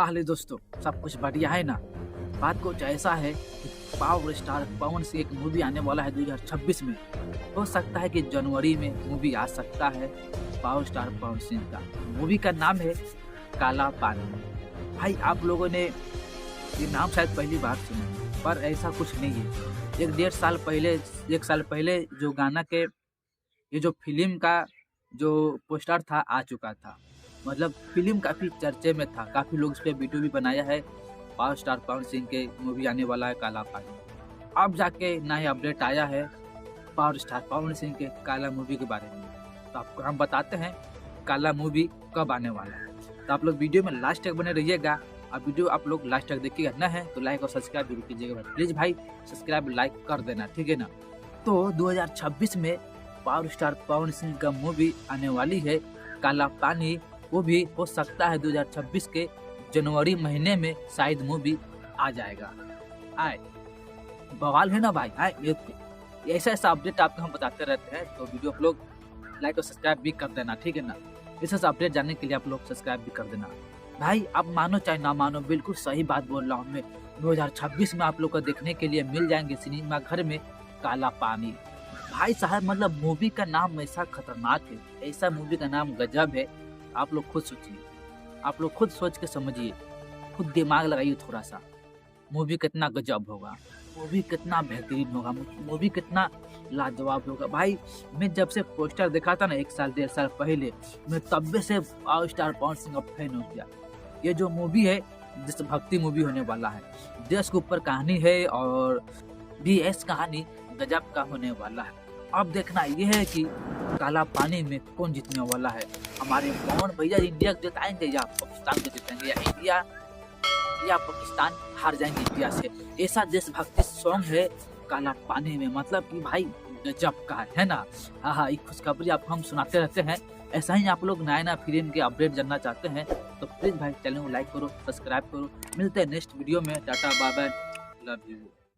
का हाल है दोस्तों, सब कुछ बढ़िया है ना। बात कुछ ऐसा है कि पावर स्टार पवन सिंह एक मूवी आने वाला है 2026 में। हो सकता है कि जनवरी में मूवी आ सकता है पावर स्टार पवन सिंह का। मूवी का नाम है काला पानी। भाई आप लोगों ने ये नाम शायद पहली बार सुना, पर ऐसा कुछ नहीं है। एक साल पहले जो गाना के ये जो फिल्म का जो पोस्टर था आ चुका था। मतलब फिल्म काफ़ी चर्चे में था, काफ़ी लोग इस पे वीडियो भी बनाया है। पावर स्टार पवन सिंह के मूवी आने वाला है काला पानी। अब जाके नया अपडेट आया है पावर स्टार पवन सिंह के काला मूवी के बारे में। तो आपको हम बताते हैं काला मूवी कब आने वाला है। तो आप लोग वीडियो में लास्ट तक बने रहिएगा। अब वीडियो आप लोग लास्ट तक देखिएगा, ना है तो लाइक और सब्सक्राइब जरूर कीजिएगा। प्लीज़ भाई सब्सक्राइब लाइक कर देना, ठीक है ना। तो 2026 में पावर स्टार पवन सिंह का मूवी आने वाली है काला पानी। वो भी हो सकता है 2026 के जनवरी महीने में शायद मूवी आ जाएगा। आए बवाल है ना भाई। आए ऐसा ऐसा अपडेट आपको हम बताते रहते हैं, तो वीडियो आप लोग लाइक और सब्सक्राइब भी कर देना, ठीक है ना। ऐसा अपडेट जानने के लिए आप लोग सब्सक्राइब भी कर देना। भाई आप मानो चाहे ना मानो, बिल्कुल सही बात बोल रहा हूँ मैं। 2026 में आप लोग को देखने के लिए मिल जाएंगे सिनेमा घर में काला पानी। भाई साहब मतलब मूवी का नाम ऐसा खतरनाक है, ऐसा मूवी का नाम गजब है। आप लोग खुद सोचिए, आप लोग खुद सोच के समझिए, खुद दिमाग लगाइए थोड़ा सा। मूवी कितना गजब होगा, मूवी कितना बेहतरीन होगा, मूवी कितना लाजवाब होगा। भाई मैं जब से पोस्टर देखा था ना 1-1.5 साल पहले, मैं तब से पावर स्टार पवन सिंह का फैन हो गया। ये जो मूवी है देशभक्ति मूवी होने वाला है, देश के ऊपर कहानी है और BS कहानी गजब का होने वाला है। अब देखना ये है कि काला पानी में कौन जीतने वाला है। हमारे पवन भैया इंडिया को जिताएंगे या पाकिस्तान को जिताएंगे, या इंडिया या पाकिस्तान हार जाएंगे इंडिया से। ऐसा देशभक्ति सॉन्ग है काला पानी में, मतलब कि भाई गजब का है ना। हाँ, एक खुशखबरी आपको हम सुनाते रहते हैं। ऐसा ही आप लोग नया फिल्म के अपडेट जानना चाहते हैं तो प्लीज भाई चैनल को लाइक करो, सब्सक्राइब करो। मिलते हैं नेक्स्ट वीडियो में। Tata bye bye, love you.